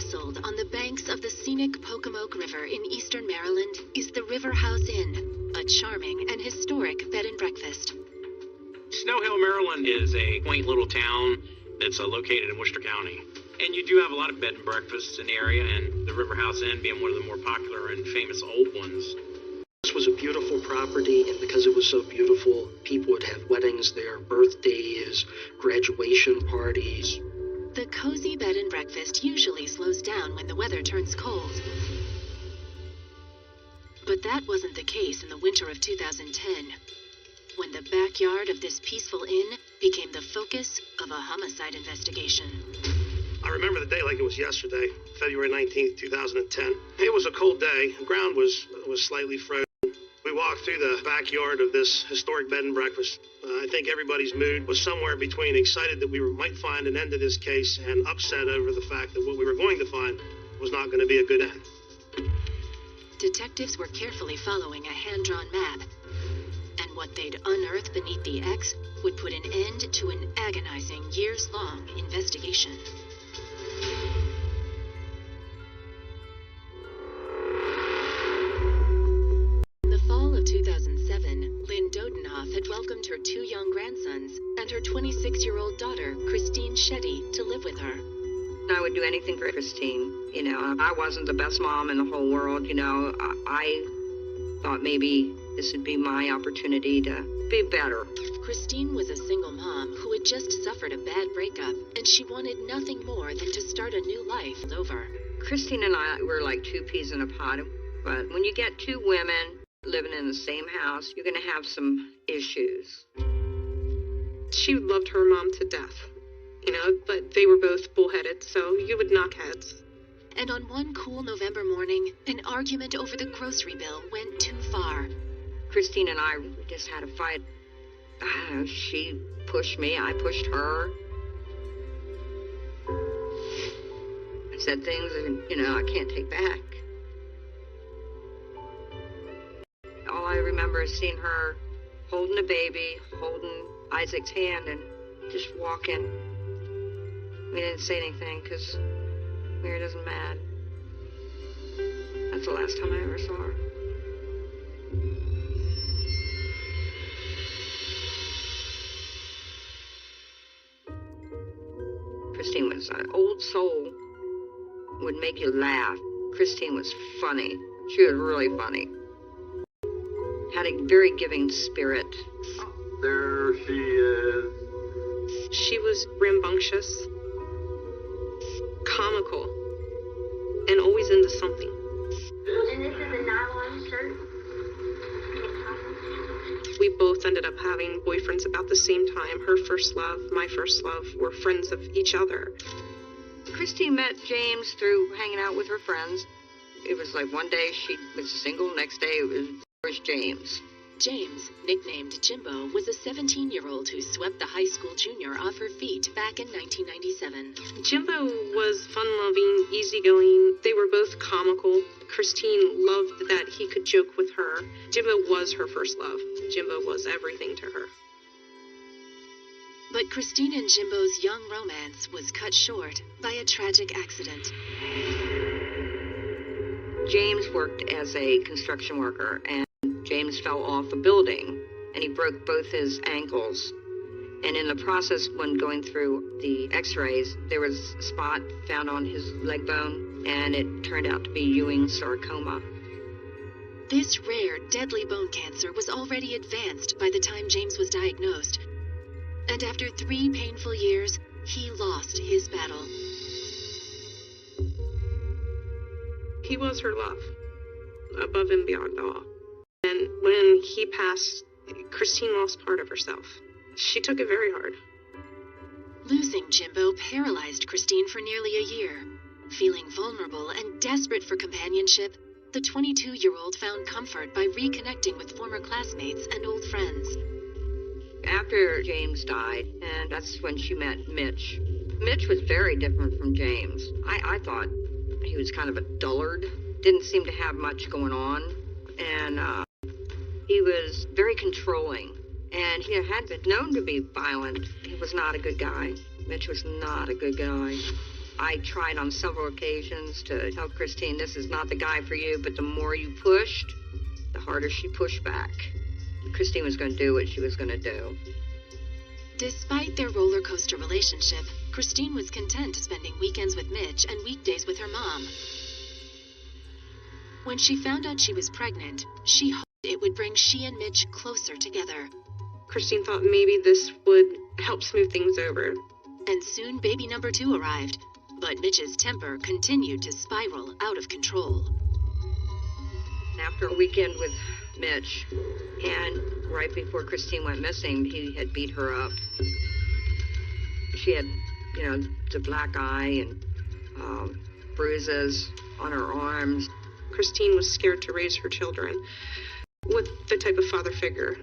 Nestled on the banks of the scenic Pocomoke River in eastern Maryland is the River House Inn, a charming and historic bed and breakfast. Snow Hill, Maryland is a quaint little town that's located in Worcester County. And you do have a lot of bed and breakfasts in the area, and the River House Inn being one of the more popular and famous old ones. This was a beautiful property, and because it was so beautiful, people would have weddings there, birthdays, graduation parties. The cozy bed and breakfast usually slows down when the weather turns cold. But that wasn't the case in the winter of 2010, when the backyard of this peaceful inn became the focus of a homicide investigation. I remember the day like it was yesterday, February 19th, 2010. It was a cold day. The ground was slightly frozen. We walked through the backyard of this historic bed and breakfast. I think everybody's mood was somewhere between excited that we might find an end to this case and upset over the fact that what we were going to find was not going to be a good end. Detectives were carefully following a hand-drawn map, and what they'd unearthed beneath the X would put an end to an agonizing, years-long investigation. In the fall of 2007, Lynn Dodenhoff had welcomed her 2 young grandsons and her 26-year-old daughter, Christine Shetty, to live with her. I would do anything for Christine. You know, I wasn't the best mom in the whole world, you know. I thought maybe this would be my opportunity to be better. Christine was a single mom who had just suffered a bad breakup, and she wanted nothing more than to start a new life over. Christine and I were like 2 peas in a pod, but when you get 2 women living in the same house, you're going to have some issues. She loved her mom to death, you know, but they were both bullheaded, so you would knock heads. And on one cool November morning, an argument over the grocery bill went too far. Christine and I just had a fight. I don't know, she pushed me, I pushed her. I said things that, you know, I can't take back. All I remember is seeing her holding a baby, holding Isaac's hand, and just walking. We didn't say anything because we were just mad. That's the last time I ever saw her. Christine was an old soul, would make you laugh. Christine was funny. She was really funny. Had a very giving spirit. There she is. She was rambunctious, comical, and always into something. And this is a nylon shirt. We both ended up having boyfriends about the same time. Her first love, my first love, were friends of each other. Christine met James through hanging out with her friends. It was like one day she was single, next day it was James. James, nicknamed Jimbo, was a 17-year-old who swept the high school junior off her feet back in 1997. Jimbo was fun-loving, easygoing. They were both comical. Christine loved that he could joke with her. Jimbo was her first love. Jimbo was everything to her. But Christine and Jimbo's young romance was cut short by a tragic accident. James worked as a construction worker, and James fell off a building, and he broke both his ankles. And in the process, when going through the x-rays, there was a spot found on his leg bone, and it turned out to be Ewing sarcoma. This rare, deadly bone cancer was already advanced by the time James was diagnosed. And after 3 painful years, he lost his battle. He was her love, above and beyond all. And when he passed, Christine lost part of herself. She took it very hard. Losing Jimbo paralyzed Christine for nearly a year. Feeling vulnerable and desperate for companionship, the 22-year-old found comfort by reconnecting with former classmates and old friends. After James died, and that's when she met Mitch. Mitch was very different from James. I thought he was kind of a dullard, didn't seem to have much going on, and he was very controlling, and he had been known to be violent. He was not a good guy. Mitch was not a good guy. I tried on several occasions to tell Christine this is not the guy for you, but the more you pushed, the harder she pushed back. Christine was going to do what she was going to do. Despite their roller coaster relationship, Christine was content spending weekends with Mitch and weekdays with her mom. When she found out she was pregnant, she hoped it would bring she and Mitch closer together. Christine thought maybe this would help smooth things over. And soon baby number 2 arrived, but Mitch's temper continued to spiral out of control. After a weekend with Mitch, and right before Christine went missing, he had beat her up. She had, the black eye and bruises on her arms. Christine was scared to raise her children with the type of father figure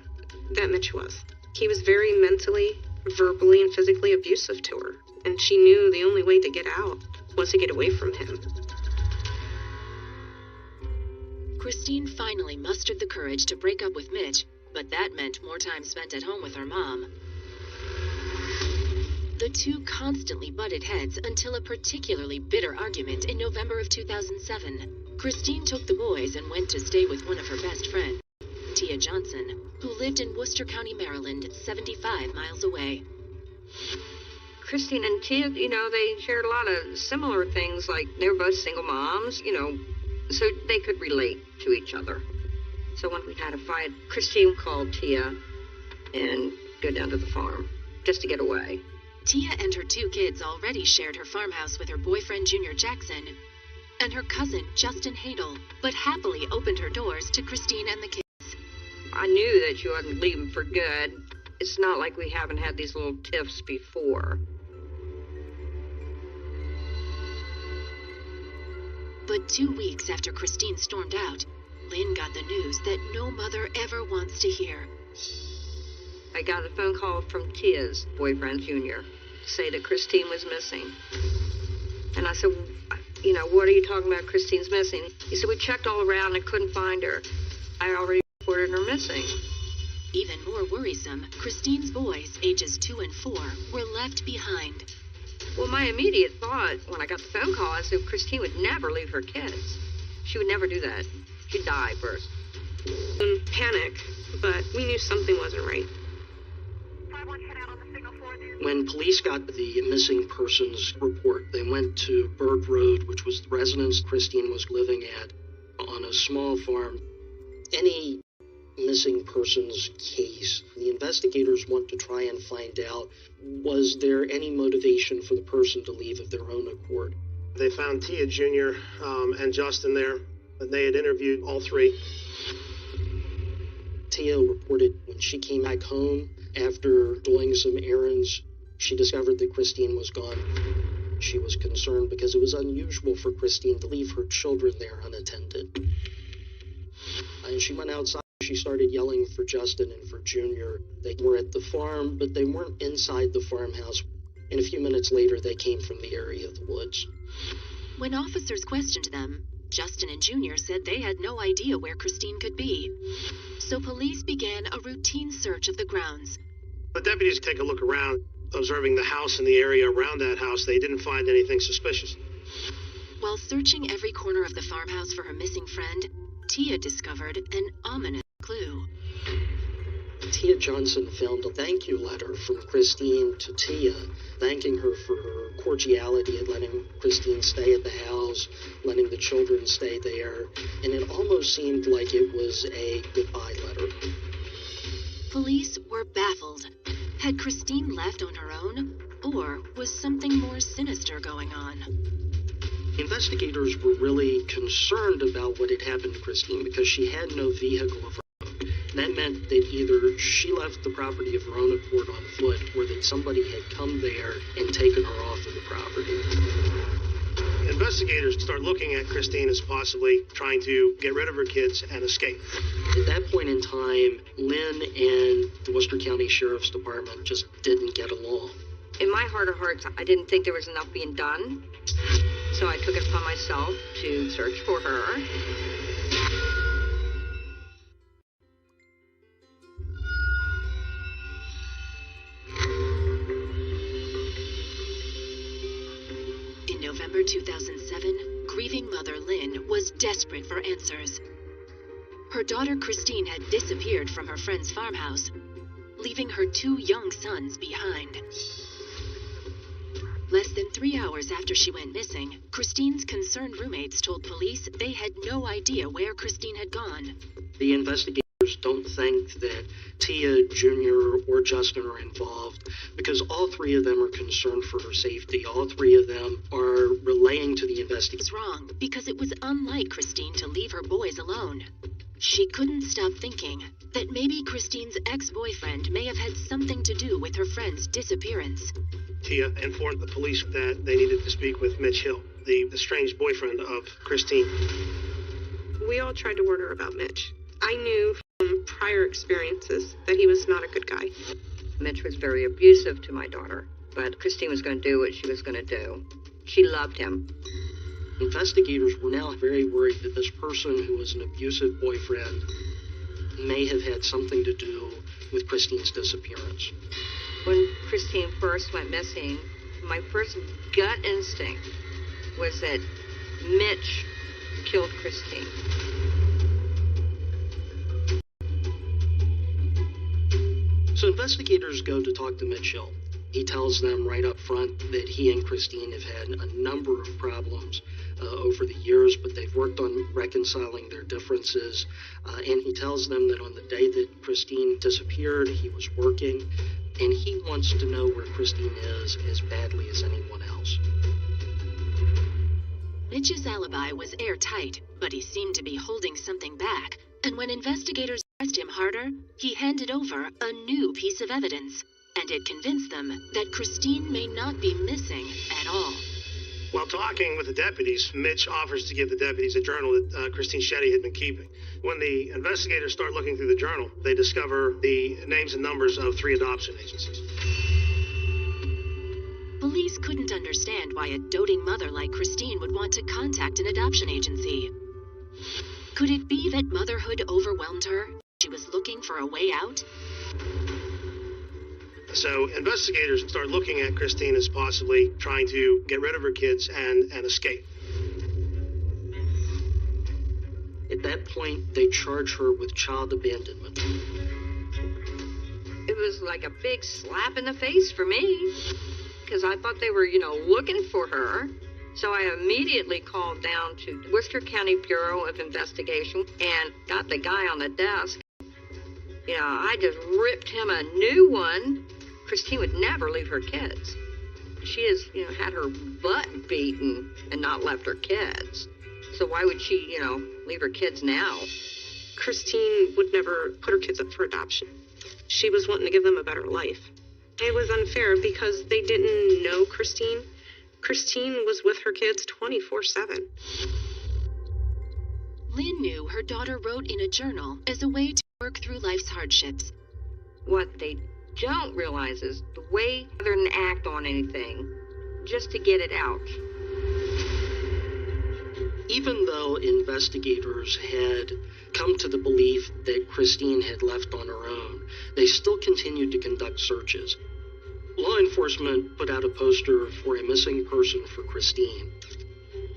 that Mitch was. He was very mentally, verbally, and physically abusive to her, and she knew the only way to get out was to get away from him. Christine finally mustered the courage to break up with Mitch, but that meant more time spent at home with her mom. The two constantly butted heads until a particularly bitter argument in November of 2007. Christine took the boys and went to stay with one of her best friends, Tia Johnson, who lived in Worcester County, Maryland, 75 miles away. Christine and Tia, they shared a lot of similar things, like they were both single moms, so they could relate to each other. So when we had a fight, Christine called Tia and go down to the farm just to get away. Tia and her 2 kids already shared her farmhouse with her boyfriend, Junior Jackson, and her cousin, Justin Hadel, but happily opened her doors to Christine and the kids. I knew that she wasn't leaving for good. It's not like we haven't had these little tiffs before. But 2 weeks after Christine stormed out, Lynn got the news that no mother ever wants to hear. I got a phone call from Tia's boyfriend, Junior, to say that Christine was missing. And I said, what are you talking about, Christine's missing? He said, we checked all around and couldn't find her. I already reported her missing. Even more worrisome, Christine's boys, ages 2 and 4, were left behind. Well, my immediate thought when I got the phone call, I said Christine would never leave her kids. She would never do that. She'd die first. Panic, but we knew something wasn't right. When police got the missing persons report, they went to Bird Road, which was the residence Christine was living at, on a small farm. Any missing persons case, the investigators want to try and find out, was there any motivation for the person to leave of their own accord? They found Tia Jr. And Justin there, and they had interviewed all 3. Tia reported when she came back home after doing some errands, she discovered that Christine was gone. She was concerned because it was unusual for Christine to leave her children there unattended. And she went outside. She started yelling for Justin and for Junior. They were at the farm, but they weren't inside the farmhouse. And a few minutes later, they came from the area of the woods. When officers questioned them, Justin and Junior said they had no idea where Christine could be. So police began a routine search of the grounds. The deputies take a look around, observing the house and the area around that house. They didn't find anything suspicious. While searching every corner of the farmhouse for her missing friend, Tia discovered an ominous clue. Tia Johnson found a thank you letter from Christine to Tia, thanking her for her cordiality at letting Christine stay at the house, letting the children stay there, and it almost seemed like it was a goodbye letter. Police were baffled. Had Christine left on her own, or was something more sinister going on? Investigators were really concerned about what had happened to Christine because she had no vehicle of her own. That meant that either she left the property of her own accord on foot or that somebody had come there and taken her off of the property. Investigators start looking at Christine as possibly trying to get rid of her kids and escape. At that point in time, Lynn and the Worcester County Sheriff's Department just didn't get along. In my heart of hearts, I didn't think there was enough being done. So I took it upon myself to search for her. In November 2007, grieving mother Lynn was desperate for answers. Her daughter Christine had disappeared from her friend's farmhouse, leaving her 2 young sons behind. Less than 3 hours after she went missing, Christine's concerned roommates told police they had no idea where Christine had gone. The investigators don't think that Tia Jr. or Justin are involved because all 3 of them are concerned for her safety. All 3 of them are relaying to the investigators. It was wrong because it was unlike Christine to leave her boys alone. She couldn't stop thinking that maybe Christine's ex-boyfriend may have had something to do with her friend's disappearance. Tia informed the police that they needed to speak with Mitch Hill, the estranged boyfriend of Christine. We all tried to warn her about Mitch. I knew from prior experiences that he was not a good guy. Mitch was very abusive to my daughter, but Christine was going to do what she was going to do. She loved him. Investigators were now very worried that this person who was an abusive boyfriend may have had something to do with Christine's disappearance. When Christine first went missing, my first gut instinct was that Mitch killed Christine. So investigators go to talk to Mitch Hill. He tells them right up front that he and Christine have had a number of problems over the years, but they've worked on reconciling their differences. And he tells them that on the day that Christine disappeared, he was working, and he wants to know where Christine is as badly as anyone else. Mitch's alibi was airtight, but he seemed to be holding something back. And when investigators pressed him harder, he handed over a new piece of evidence. And it convinced them that Christine may not be missing at all. While talking with the deputies, Mitch offers to give the deputies a journal that Christine Shetty had been keeping. When the investigators start looking through the journal, they discover the names and numbers of 3 adoption agencies. Police couldn't understand why a doting mother like Christine would want to contact an adoption agency. Could it be that motherhood overwhelmed her? She was looking for a way out? So investigators start looking at Christine as possibly trying to get rid of her kids and escape. At that point, they charge her with child abandonment. It was like a big slap in the face for me, because I thought they were, looking for her. So I immediately called down to Worcester County Bureau of Investigation and got the guy on the desk. I just ripped him a new one. Christine would never leave her kids. She has, had her butt beaten and not left her kids. So why would she, leave her kids now? Christine would never put her kids up for adoption. She was wanting to give them a better life. It was unfair because they didn't know Christine. Christine was with her kids 24/7. Lynn knew her daughter wrote in a journal as a way to work through life's hardships. What they don't realize is the way rather than act on anything, just to get it out. Even though investigators had come to the belief that Christine had left on her own, they still continued to conduct searches. Law enforcement put out a poster for a missing person for Christine.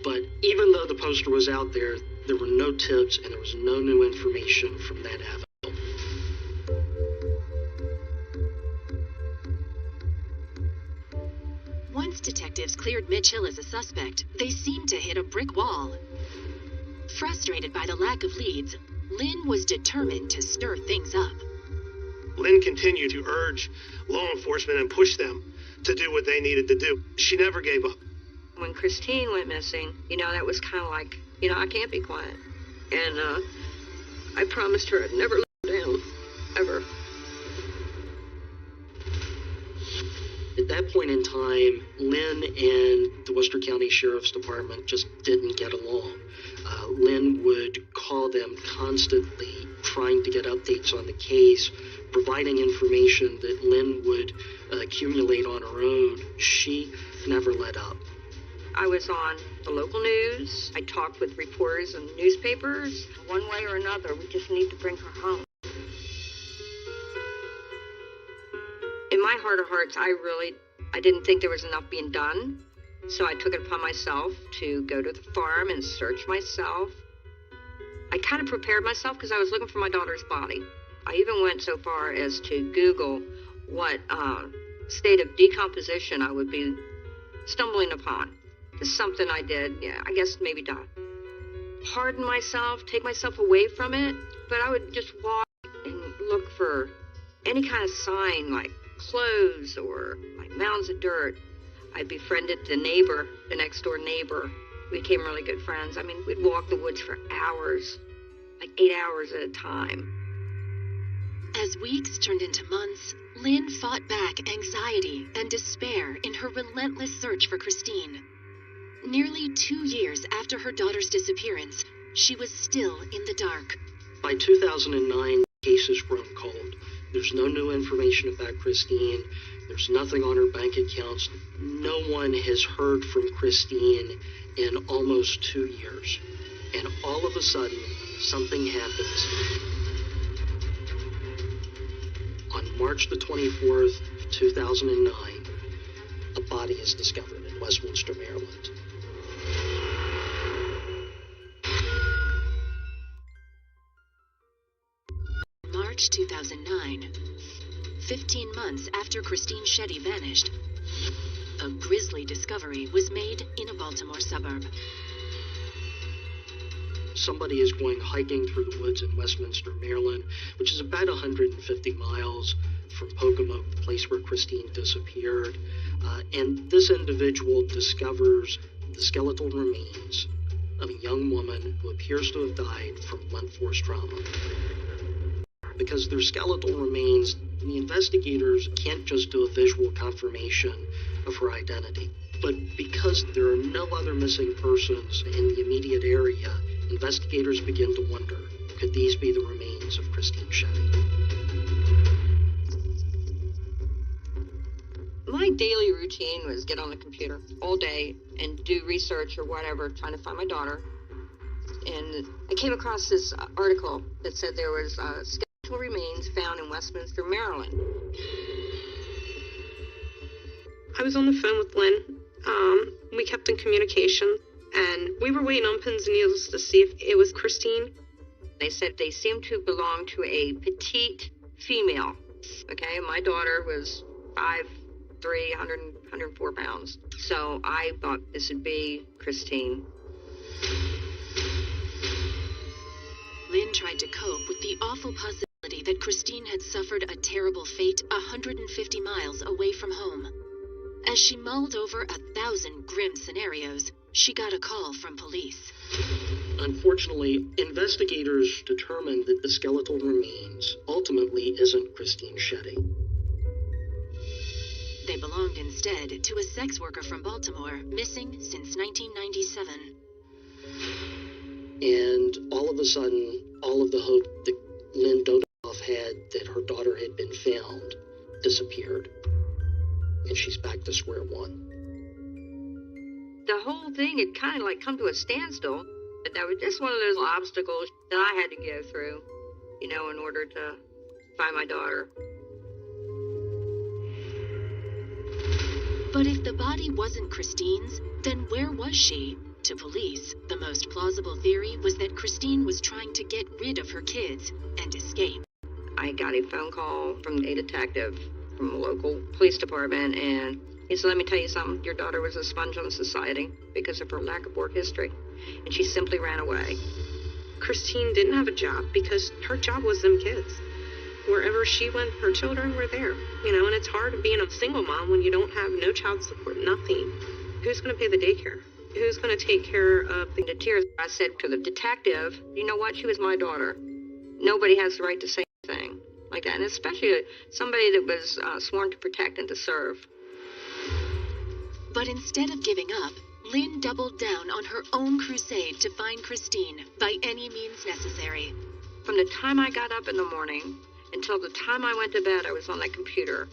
But even though the poster was out there were no tips and there was no new information from that avenue. Once detectives cleared Mitch Hill as a suspect, they seemed to hit a brick wall. Frustrated by the lack of leads, Lynn was determined to stir things up. Lynn continued to urge law enforcement and push them to do what they needed to do. She never gave up. When Christine went missing, that was kind of like, I can't be quiet. And I promised her I'd never let her down, ever. At that point in time, Lynn and the Worcester County Sheriff's Department just didn't get along. Lynn would call them constantly, trying to get updates on the case, providing information that Lynn would accumulate on her own. She never let up. I was on the local news. I talked with reporters and newspapers. One way or another, we just need to bring her home. In my heart of hearts, I didn't think there was enough being done. So I took it upon myself to go to the farm and search myself. I kind of prepared myself because I was looking for my daughter's body. I even went so far as to Google what state of decomposition I would be stumbling upon. It's something I did, yeah, I guess maybe die. Harden myself, take myself away from it, but I would just walk and look for any kind of sign like clothes or like mounds of dirt. I befriended the neighbor, the next door neighbor. We became really good friends. I mean, we'd walk the woods for hours, like 8 hours at a time. As weeks turned into months, Lynn fought back anxiety and despair in her relentless search for Christine. Nearly 2 years after her daughter's disappearance, she was still in the dark. By 2009, cases grown cold. There's no new information about Christine. There's nothing on her bank accounts. No one has heard from Christine in almost 2 years. And all of a sudden, something happens. On March the 24th, 2009, a body is discovered in Westminster, Maryland. March 2009, 15 months after Christine Shetty vanished, a grisly discovery was made in a Baltimore suburb. Somebody is going hiking through the woods in Westminster, Maryland, which is about 150 miles from Pocomoke, the place where Christine disappeared. And this individual discovers the skeletal remains of a young woman who appears to have died from blunt force trauma. Because they're skeletal remains, the investigators can't just do a visual confirmation of her identity. But because there are no other missing persons in the immediate area, investigators begin to wonder, could these be the remains of Christine Shetty? My daily routine was get on the computer all day and do research or whatever, trying to find my daughter. And I came across this article that said there was skeletal remains found in Westminster, Maryland. I was on the phone with Lynn. We kept in communication, and we were waiting on pins and needles to see if it was Christine. They said they seemed to belong to a petite female. Okay, my daughter was 5'3", 104 pounds. So I thought this would be Christine. Lynn tried to cope with the awful possibility that Christine had suffered a terrible fate 150 miles away from home. As she mulled over 1,000 grim scenarios, she got a call from police. Unfortunately, investigators determined that the skeletal remains ultimately isn't Christine Shetty. They belonged instead to a sex worker from Baltimore, missing since 1997. And all of a sudden, all of the hope that Lynn Dodoff had that her daughter had been found disappeared. And she's back to square one. The whole thing had kind of like come to a standstill. That was just one of those obstacles that I had to go through, in order to find my daughter. But if the body wasn't Christine's, then where was she? To police, the most plausible theory was that Christine was trying to get rid of her kids and escape. I got a phone call from a detective from a local police department, and he said, let me tell you something, your daughter was a sponge on society because of her lack of work history, and she simply ran away. Christine didn't have a job because her job was them kids. Wherever she went, her children were there. And it's hard being a single mom when you don't have no child support, nothing. Who's going to pay the daycare? Who's going to take care of the tears? I said to the detective, you know what, she was my daughter. Nobody has the right to say anything like that, and especially somebody that was sworn to protect and to serve. But instead of giving up, Lynn doubled down on her own crusade to find Christine by any means necessary. From the time I got up in the morning until the time I went to bed, I was on that computer.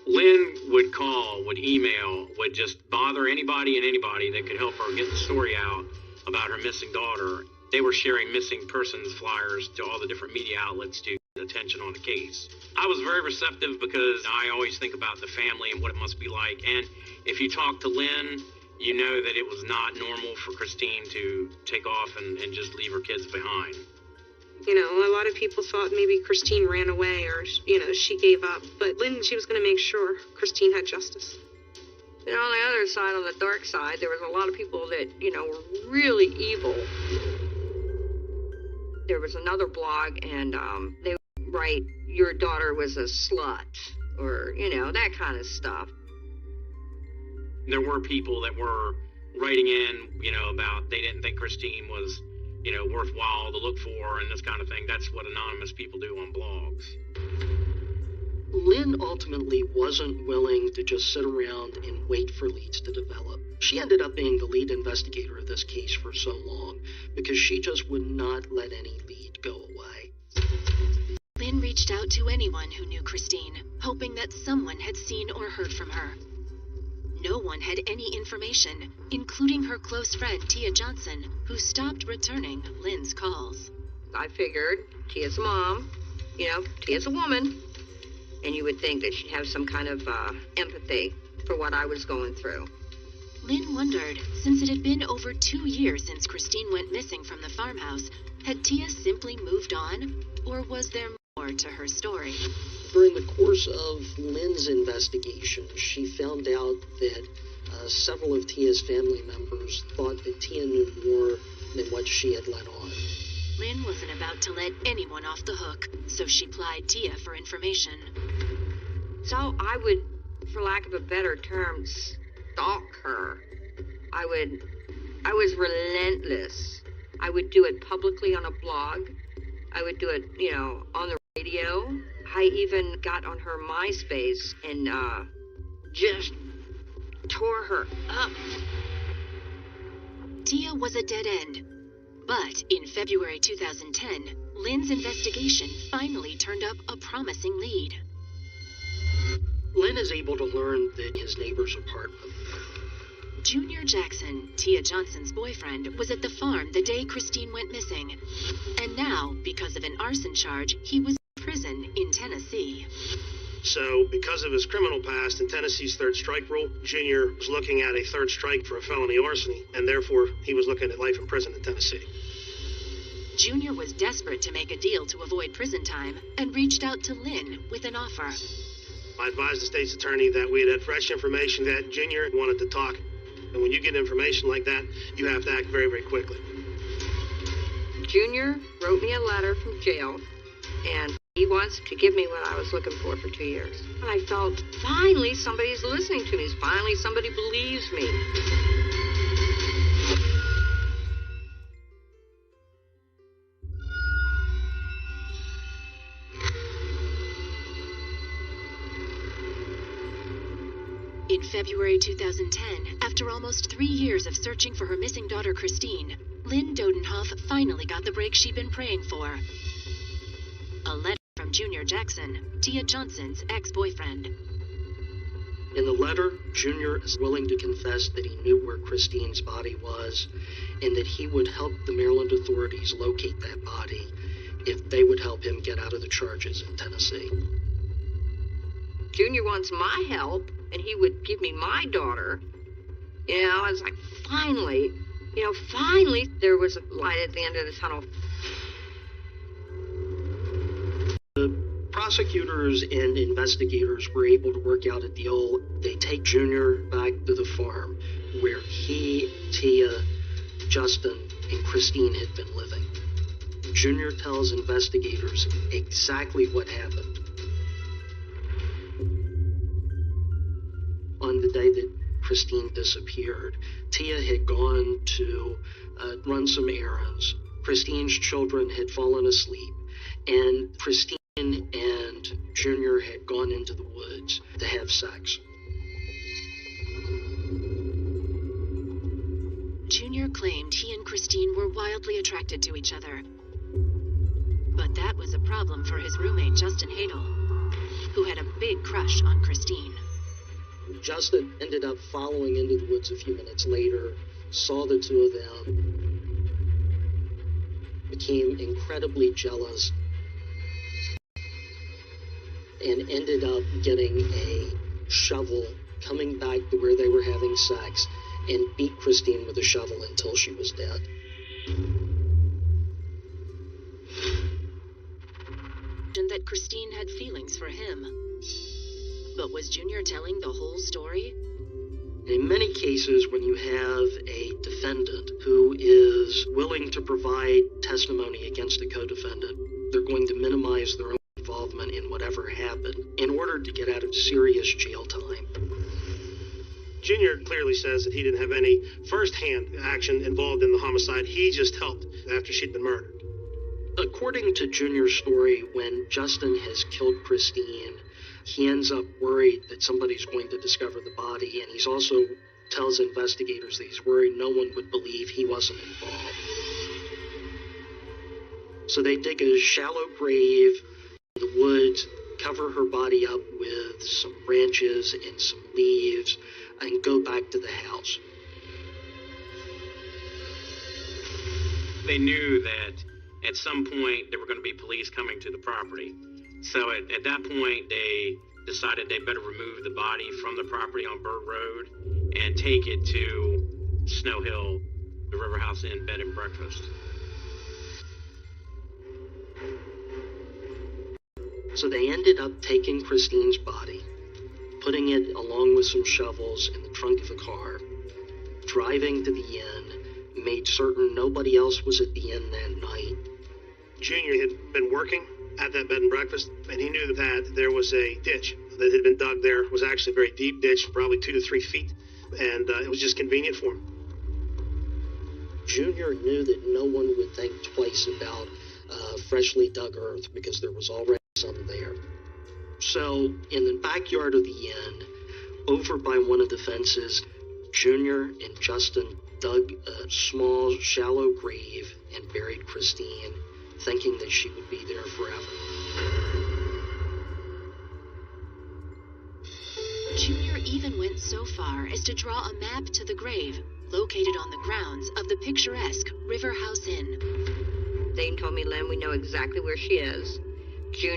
Lynn would call, would email, would just bother anybody and anybody that could help her get the story out about her missing daughter. They were sharing missing persons flyers to all the different media outlets to get attention on the case. I was very receptive because I always think about the family and what it must be like. And if you talk to Lynn you know that it was not normal for Christine to take off and just leave her kids behind. You know, a lot of people thought maybe Christine ran away or, you know, she gave up. But Lynn, she was going to make sure Christine had justice. You know, on the other side, on the dark side, there was a lot of people that, you know, were really evil. There was another blog, and they would write, your daughter was a slut, or, you know, that kind of stuff. There were people that were writing in, you know, about they didn't think Christine was, you know, worthwhile to look for and this kind of thing. That's what anonymous people do on blogs. Lynn ultimately wasn't willing to just sit around and wait for leads to develop. She ended up being the lead investigator of this case for so long because she just would not let any lead go away. Lynn reached out to anyone who knew Christine, hoping that someone had seen or heard from her. No one had any information, including her close friend Tia Johnson, who stopped returning Lynn's calls. I figured Tia's a mom, you know, Tia's a woman, and you would think that she'd have some kind of empathy for what I was going through. Lynn wondered, since it had been over 2 years since Christine went missing from the farmhouse, had Tia simply moved on, or was there more to her story? During the course of Lynn's investigation, she found out that several of Tia's family members thought that Tia knew more than what she had let on. Lynn wasn't about to let anyone off the hook, so she plied Tia for information. So I would, for lack of a better term, stalk her. I was relentless. I would do it publicly on a blog. I would do it, you know, on the radio. I even got on her MySpace and just tore her up. Tia was a dead end. But in February 2010, Lynn's investigation finally turned up a promising lead. Lynn is able to learn that his neighbor's apartment. Junior Jackson, Tia Johnson's boyfriend, was at the farm the day Christine went missing. And now, because of an arson charge, he was in prison in Tennessee. So, because of his criminal past and Tennessee's third strike rule, Junior was looking at a third strike for a felony larceny, and therefore he was looking at life in prison in Tennessee. Junior was desperate to make a deal to avoid prison time and reached out to Lynn with an offer. I advised the state's attorney that we had fresh information that Junior wanted to talk. And when you get information like that, you have to act very, very quickly. Junior wrote me a letter from jail, and he wants to give me what I was looking for 2 years. And I felt, finally somebody's listening to me. Finally somebody believes me. In February 2010, after almost 3 years of searching for her missing daughter Christine, Lynn Dodenhoff finally got the break she'd been praying for. A letter from Junior Jackson, Tia Johnson's ex-boyfriend. In the letter, Junior is willing to confess that he knew where Christine's body was and that he would help the Maryland authorities locate that body if they would help him get out of the charges in Tennessee. Junior wants my help, and he would give me my daughter. You know, I was like, finally, finally there was a light at the end of the tunnel. The prosecutors and investigators were able to work out a deal. They take Junior back to the farm where he, Tia, Justin, and Christine had been living. Junior tells investigators exactly what happened. On the day that Christine disappeared, Tia had gone to run some errands. Christine's children had fallen asleep, and Christine and Junior had gone into the woods to have sex. Junior claimed he and Christine were wildly attracted to each other. But that was a problem for his roommate, Justin Hadel, who had a big crush on Christine. Justin ended up following into the woods a few minutes later, saw the two of them, became incredibly jealous, and ended up getting a shovel, coming back to where they were having sex, and beat Christine with a shovel until she was dead. And that Christine had feelings for him. But was Junior telling the whole story? In many cases, when you have a defendant who is willing to provide testimony against a co-defendant, they're going to minimize their own involvement in whatever happened in order to get out of serious jail time. Junior clearly says that he didn't have any first-hand action involved in the homicide. He just helped after she'd been murdered. According to Junior's story, when Justin has killed Christine, he ends up worried that somebody's going to discover the body, and he's also tells investigators that he's worried no one would believe he wasn't involved. So they dig a shallow grave in the woods, cover her body up with some branches and some leaves, and go back to the house. They knew that at some point there were going to be police coming to the property. So at that point, they decided they better remove the body from the property on Bird Road and take it to Snow Hill, the River House Inn Bed and Breakfast. So they ended up taking Christine's body, putting it along with some shovels in the trunk of a car, driving to the inn, made certain nobody else was at the inn that night. Junior had been working at that bed and breakfast, and he knew that there was a ditch that had been dug there. It was actually a very deep ditch, probably 2 to 3 feet, and it was just convenient for him. Junior knew that no one would think twice about freshly dug earth because there was already some there. So, in the backyard of the inn, over by one of the fences, Junior and Justin dug a small, shallow grave and buried Christine, thinking that she would be there forever. Junior even went so far as to draw a map to the grave, located on the grounds of the picturesque River House Inn. They told me, Lynn, we know exactly where she is. Junior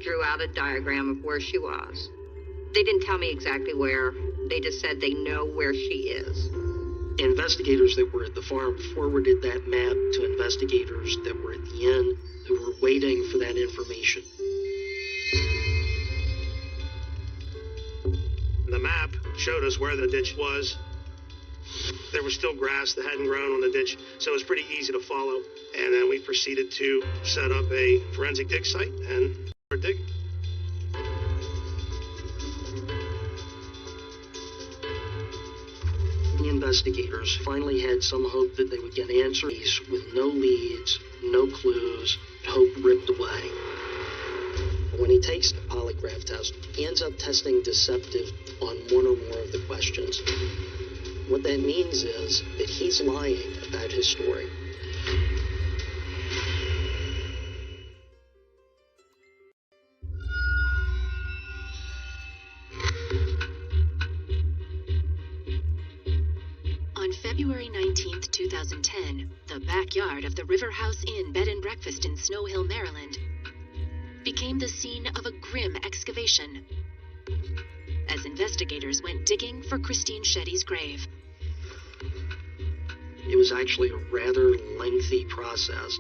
drew out a diagram of where she was. They didn't tell me exactly where. They just said they know where she is. Investigators that were at the farm forwarded that map to investigators that were at the inn who were waiting for that information. The map showed us where the ditch was. There was still grass that hadn't grown on the ditch, so it was pretty easy to follow. And then we proceeded to set up a forensic dig site and start digging. The investigators finally had some hope that they would get answers with no leads, no clues, hope ripped away. But when he takes the polygraph test, he ends up testing deceptive on one or more of the questions. What that means is that he's lying about his story. On February 19th, 2010, the backyard of the River House Inn Bed and Breakfast in Snow Hill, Maryland, became the scene of a grim excavation as investigators went digging for Christine Shetty's grave. It was actually a rather lengthy process.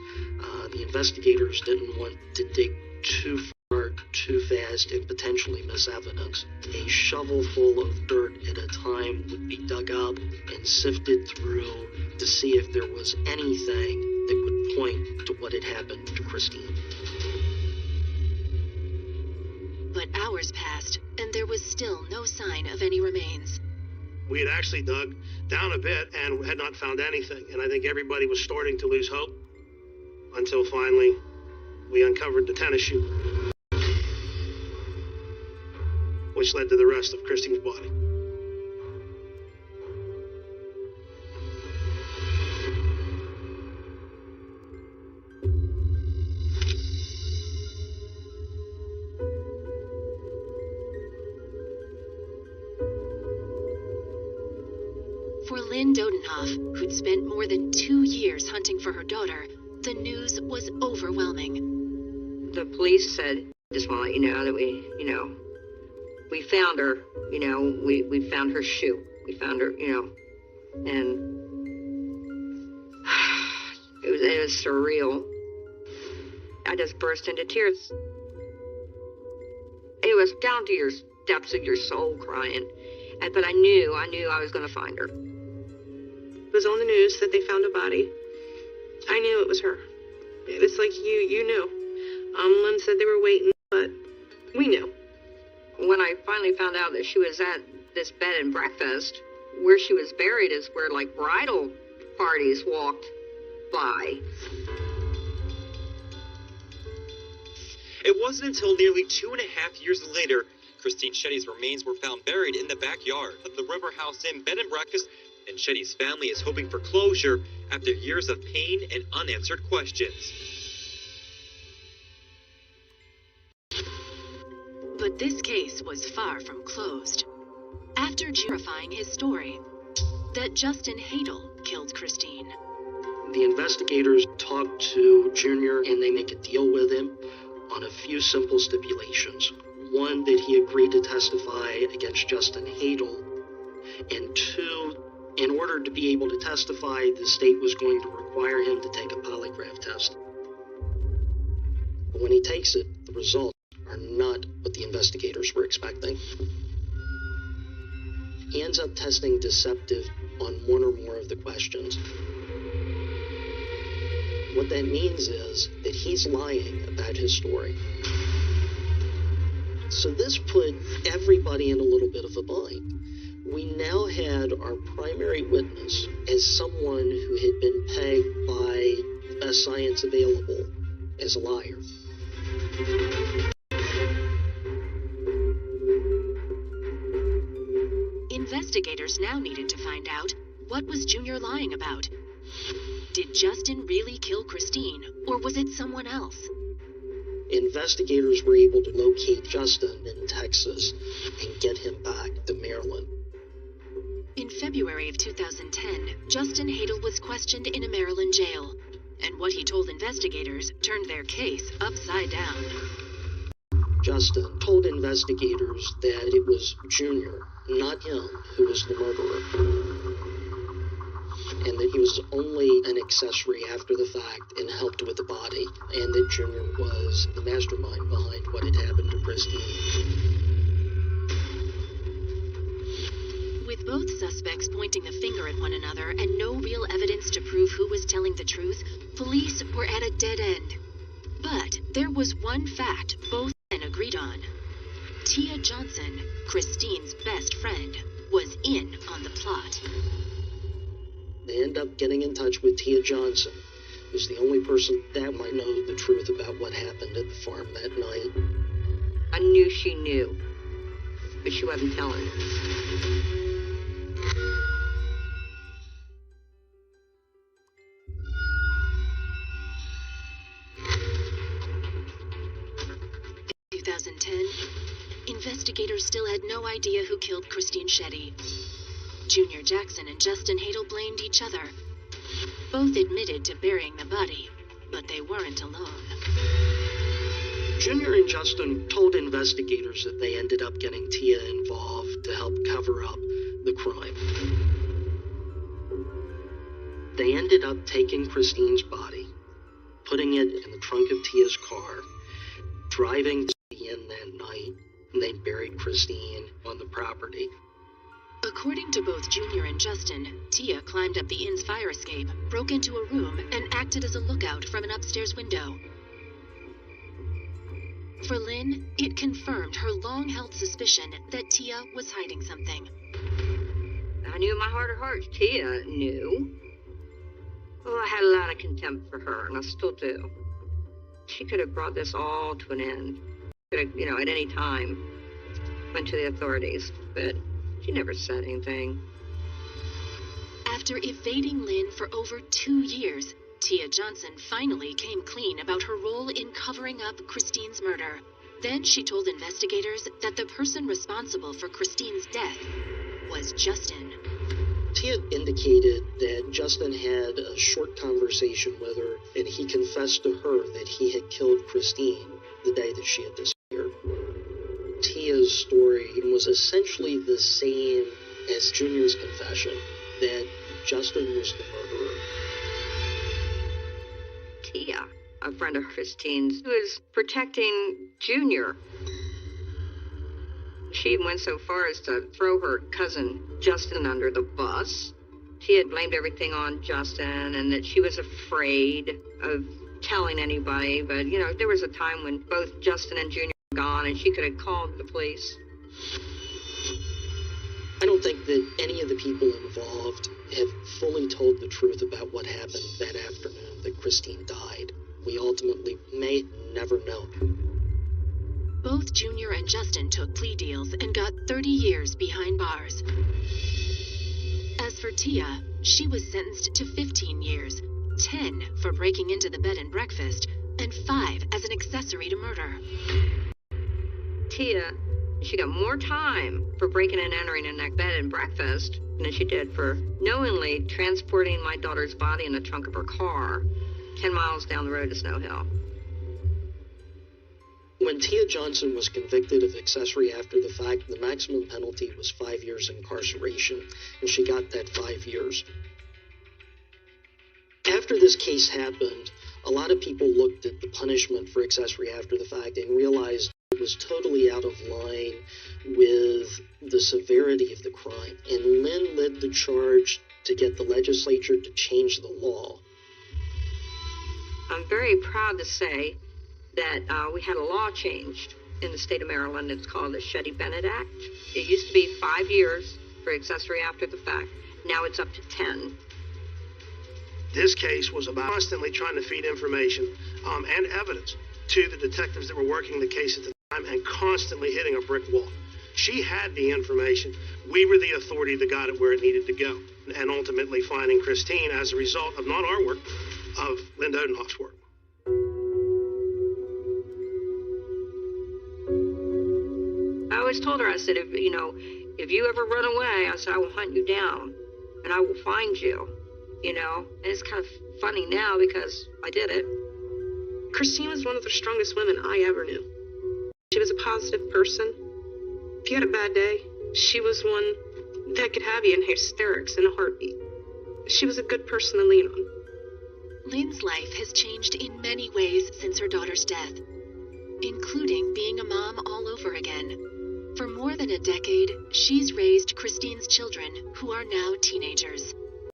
The investigators didn't want to dig too far, too fast, and potentially miss evidence. A shovelful of dirt at a time would be dug up and sifted through to see if there was anything that would point to what had happened to Christine. But hours passed, and there was still no sign of any remains. We had actually dug down a bit and had not found anything, and I think everybody was starting to lose hope until finally we uncovered the tennis shoe, which led to the rest of Christine's body. For Lynn Dodenhoff, who'd spent more than 2 years hunting for her daughter, the news was overwhelming. The police said, just want to let you know that we found her, we found her shoe. We found her, And it was surreal. I just burst into tears. It was down to your depths of your soul crying. But I knew I was going to find her. It was on the news that they found a body. I knew it was her. It was like you knew. Lynn said they were waiting, but we knew. When I finally found out that she was at this bed and breakfast, where she was buried is where, like, bridal parties walked by. It wasn't until nearly 2.5 years later Christine Shetty's remains were found buried in the backyard of the River House Inn bed and breakfast, and Shetty's family is hoping for closure after years of pain and unanswered questions. But this case was far from closed. After verifying his story, that Justin Hadel killed Christine. The investigators talk to Junior and they make a deal with him on a few simple stipulations. One, that he agreed to testify against Justin Hadel, and two, in order to be able to testify, the state was going to require him to take a polygraph test. But when he takes it, the results are not what the investigators were expecting. He ends up testing deceptive on one or more of the questions. What that means is that he's lying about his story. So this put everybody in a little bit of a bind. We now had our primary witness as someone who had been pegged by the best science available as a liar. Investigators now needed to find out, what was Junior lying about? Did Justin really kill Christine, or was it someone else? Investigators were able to locate Justin in Texas and get him back to Maryland. In February of 2010, Justin Hadel was questioned in a Maryland jail, and what he told investigators turned their case upside down. Justin told investigators that it was Junior, not him, who was the murderer, and that he was only an accessory after the fact and helped with the body, and that Junior was the mastermind behind what had happened to Christine. With both suspects pointing the finger at one another and no real evidence to prove who was telling the truth, police were at a dead end. But there was one fact both men agreed on. Tia Johnson, Christine's best friend, was in on the plot. They end up getting in touch with Tia Johnson, who's the only person that might know the truth about what happened at the farm that night. I knew she knew, but she wasn't telling. In 2010, investigators still had no idea who killed Christine Shetty. Junior Jackson and Justin Hadel blamed each other. Both admitted to burying the body, but they weren't alone. Junior and Justin told investigators that they ended up getting Tia involved to help cover up the crime. They ended up taking Christine's body, putting it in the trunk of Tia's car, driving to the inn that night, and they buried Christine on the property. According to both Junior and Justin, Tia climbed up the inn's fire escape, broke into a room, and acted as a lookout from an upstairs window. For Lynn, it confirmed her long-held suspicion that Tia was hiding something. I knew in my heart of hearts Tia knew. Well, I had a lot of contempt for her, and I still do. She could have brought this all to an end. Could have, at any time, went to the authorities, but she never said anything. After evading Lynn for over 2 years, Tia Johnson finally came clean about her role in covering up Christine's murder. Then she told investigators that the person responsible for Christine's death was Justin. Tia indicated that Justin had a short conversation with her, and he confessed to her that he had killed Christine the day that she had disappeared. Tia's story was essentially the same as Junior's confession, that Justin was the murderer. Tia, a friend of Christine's, who was protecting Junior. She even went so far as to throw her cousin Justin under the bus. She had blamed everything on Justin and that she was afraid of telling anybody. But, you know, there was a time when both Justin and Junior were gone and she could have called the police. I don't think that any of the people involved have fully told the truth about what happened that afternoon that Christine died. We ultimately may never know. Both Junior and Justin took plea deals and got 30 years behind bars. As for Tia, she was sentenced to 15 years, 10 for breaking into the bed and breakfast, and 5 as an accessory to murder. Tia, she got more time for breaking and entering in that bed and breakfast than she did for knowingly transporting my daughter's body in the trunk of her car 10 miles down the road to Snow Hill. When Tia Johnson was convicted of accessory after the fact, the maximum penalty was 5 years incarceration, and she got that 5 years. After this case happened, a lot of people looked at the punishment for accessory after the fact and realized it was totally out of line with the severity of the crime, and Lynn led the charge to get the legislature to change the law. I'm very proud to say that we had a law changed in the state of Maryland. It's called the Shetty-Bennett Act. It used to be 5 years for accessory after the fact. Now it's up to 10. This case was about constantly trying to feed information and evidence to the detectives that were working the case at the time and constantly hitting a brick wall. She had the information. We were the authority that got it where it needed to go. And ultimately finding Christine as a result of not our work, of Linda Odenhoff's work. I always told her, I said, if you ever run away, I said, I will hunt you down and I will find you, and it's kind of funny now because I did it. Christine was one of the strongest women I ever knew. She was a positive person. If you had a bad day, she was one that could have you in hysterics in a heartbeat. She was a good person to lean on. Lynn's life has changed in many ways since her daughter's death, including being a mom all over again. For more than a decade, she's raised Christine's children, who are now teenagers.